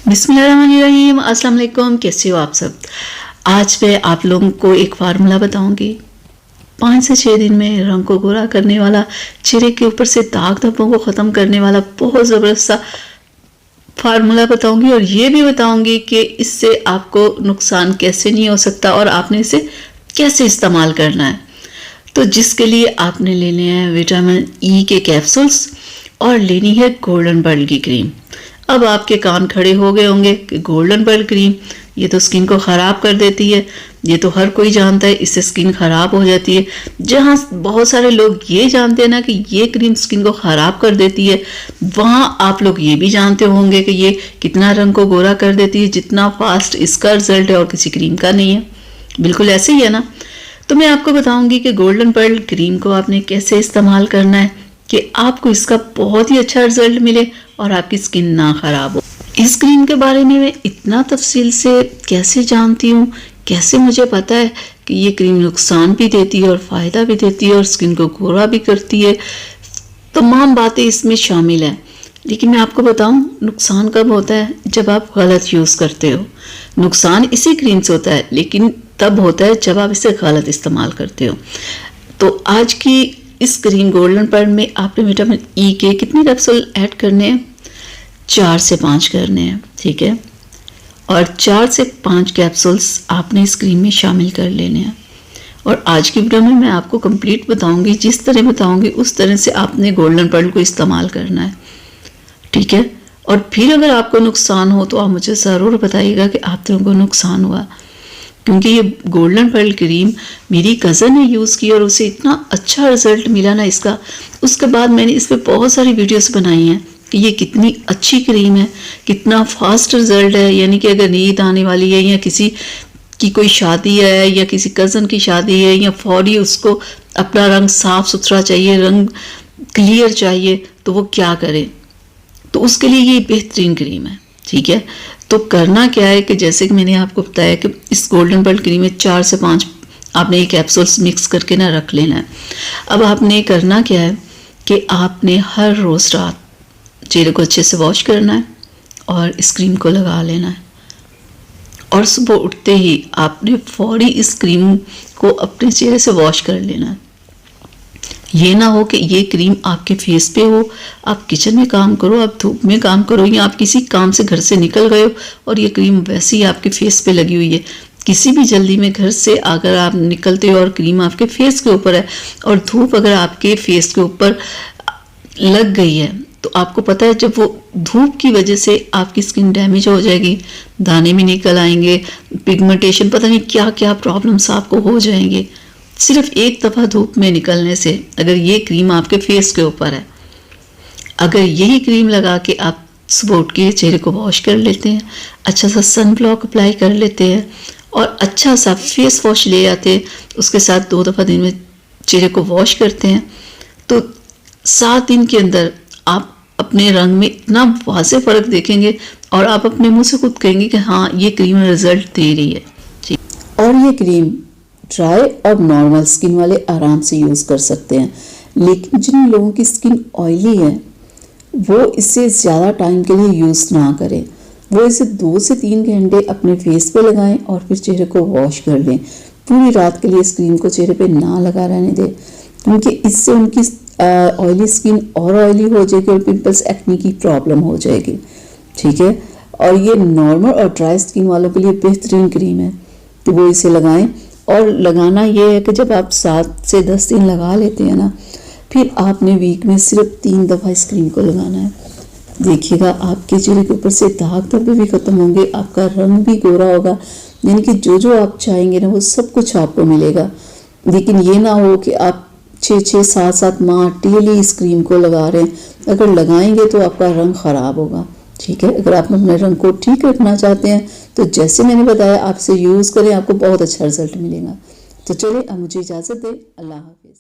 बिस्मिल्लाहिर्रहमानिर्रहीम। अस्सलाम वालेकुम। कैसे हो आप सब। आज मैं आप लोगों को एक फार्मूला बताऊंगी 5 से 6 दिन में रंग को गोरा करने वाला, चेहरे के ऊपर से दाग धब्बों को ख़त्म करने वाला बहुत ज़बरदस्त सा फार्मूला बताऊंगी और ये भी बताऊंगी कि इससे आपको नुकसान कैसे नहीं हो सकता और आपने इसे कैसे इस्तेमाल करना है। तो जिसके लिए आपने लेने हैं विटामिन ई के कैप्सूल्स और लेनी है गोल्डन पर्ल की क्रीम। अब आपके कान खड़े हो गए होंगे कि गोल्डन पर्ल क्रीम ये तो स्किन को ख़राब कर देती है, ये तो हर कोई जानता है, इससे स्किन ख़राब हो जाती है। जहाँ बहुत सारे लोग ये जानते हैं ना कि ये क्रीम स्किन को ख़राब कर देती है, वहाँ आप लोग ये भी जानते होंगे कि ये कितना रंग को गोरा कर देती है, जितना फास्ट इसका रिजल्ट है और किसी क्रीम का नहीं है। बिल्कुल ऐसे ही है ना। तो मैं आपको बताऊंगी कि गोल्डन पर्ल क्रीम को आपने कैसे इस्तेमाल करना है कि आपको इसका बहुत ही अच्छा रिजल्ट मिले और आपकी स्किन ना ख़राब हो। इस क्रीम के बारे में मैं इतना तफसील से कैसे जानती हूँ, कैसे मुझे पता है कि ये क्रीम नुकसान भी देती है और फ़ायदा भी देती है और स्किन को गोरा भी करती है, तमाम बातें इसमें शामिल हैं। लेकिन मैं आपको बताऊं, नुकसान कब होता है? जब आप गलत यूज़ करते हो। नुकसान इसी क्रीम से होता है, लेकिन तब होता है जब आप इसे गलत इस्तेमाल करते हो। तो आज की इस क्रीम गोल्डन पर्ल में आपने विटामिन ई के कितने कैप्सूल ऐड करने हैं? 4 से 5 करने हैं, ठीक है। और 4 से 5 कैप्सूल्स आपने इस क्रीम में शामिल कर लेने हैं। और आज की वीडियो में मैं आपको कंप्लीट बताऊंगी, जिस तरह बताऊंगी उस तरह से आपने गोल्डन पर्ल को इस्तेमाल करना है, ठीक है। और फिर अगर आपको नुकसान हो तो आप मुझे ज़रूर बताइएगा कि आप लोगों को नुकसान हुआ, क्योंकि ये गोल्डन पर्ल क्रीम मेरी कज़न ने यूज़ की और उसे इतना अच्छा रिजल्ट मिला ना इसका। उसके बाद मैंने इस पर बहुत सारी वीडियोस बनाई हैं कि ये कितनी अच्छी क्रीम है, कितना फास्ट रिजल्ट है। यानी कि अगर नींद आने वाली है या किसी की कोई शादी है या किसी कज़न की शादी है या फौरी उसको अपना रंग साफ़ सुथरा चाहिए, रंग क्लियर चाहिए, तो वो क्या करे? तो उसके लिए ये बेहतरीन क्रीम है, ठीक है। तो करना क्या है कि जैसे कि मैंने आपको बताया कि इस गोल्डन पर्ल क्रीम में 4 से 5 आपने ये कैप्सूल्स मिक्स करके ना रख लेना है। अब आपने करना क्या है कि आपने हर रोज़ रात चेहरे को अच्छे से वॉश करना है और इस क्रीम को लगा लेना है। और सुबह उठते ही आपने फौरी इस क्रीम को अपने चेहरे से वॉश कर लेना है। ये ना हो कि ये क्रीम आपके फेस पे हो, आप किचन में काम करो, आप धूप में काम करो या आप किसी काम से घर से निकल गए हो और ये क्रीम वैसे ही आपके फेस पे लगी हुई है। किसी भी जल्दी में घर से अगर आप निकलते हो और क्रीम आपके फेस के ऊपर है और धूप अगर आपके फेस के ऊपर लग गई है, तो आपको पता है जब वो धूप की वजह से आपकी स्किन डैमेज हो जाएगी, दाने भी निकल आएंगे, पिगमेंटेशन, पता नहीं क्या क्या प्रॉब्लम्स आपको हो जाएंगे सिर्फ एक दफ़ा धूप में निकलने से। अगर ये क्रीम आपके फेस के ऊपर है, अगर यही क्रीम लगा के आप सुबह उठ के चेहरे को वॉश कर लेते हैं, अच्छा सा सन ब्लॉक अप्लाई कर लेते हैं और अच्छा सा फेस वॉश ले आते हैं, उसके साथ 2 दफ़ा दिन में चेहरे को वॉश करते हैं, तो 7 दिन के अंदर आप अपने रंग में इतना वाज़े फ़र्क देखेंगे और आप अपने मुंह से खुद कहेंगे कि हाँ, ये क्रीम रिजल्ट दे रही है, ठीक। और ये क्रीम ड्राई और नॉर्मल स्किन वाले आराम से यूज़ कर सकते हैं, लेकिन जिन लोगों की स्किन ऑयली है वो इसे ज़्यादा टाइम के लिए यूज़ ना करें। वो इसे 2 से 3 घंटे अपने फेस पे लगाएं और फिर चेहरे को वॉश कर लें। पूरी रात के लिए इस क्रीम को चेहरे पे ना लगा रहने दें, क्योंकि इससे उनकी ऑयली स्किन और ऑयली हो जाएगी और पिंपल्स, एक्ने की प्रॉब्लम हो जाएगी, ठीक है। और ये नॉर्मल और ड्राई स्किन वालों के लिए बेहतरीन क्रीम है कि वो इसे लगाएं। और लगाना ये है कि जब आप 7 से 10 दिन लगा लेते हैं ना, फिर आपने वीक में सिर्फ 3 दफ़ा इस क्रीम को लगाना है। देखिएगा आपके चेहरे के ऊपर से दाग धब्बे भी ख़त्म होंगे, आपका रंग भी गोरा होगा। यानी कि जो जो आप चाहेंगे ना वो सब कुछ आपको मिलेगा। लेकिन ये ना हो कि आप 6-6, 7-7 माह डेली इस क्रीम को लगा रहे हैं। अगर लगाएंगे तो आपका रंग ख़राब होगा, ठीक है। अगर आप अपने रंग को ठीक रखना चाहते हैं तो जैसे मैंने बताया आप इसे यूज़ करें, आपको बहुत अच्छा रिजल्ट मिलेगा। तो चलिए अब मुझे इजाज़त दें। अल्लाह हाफिज़।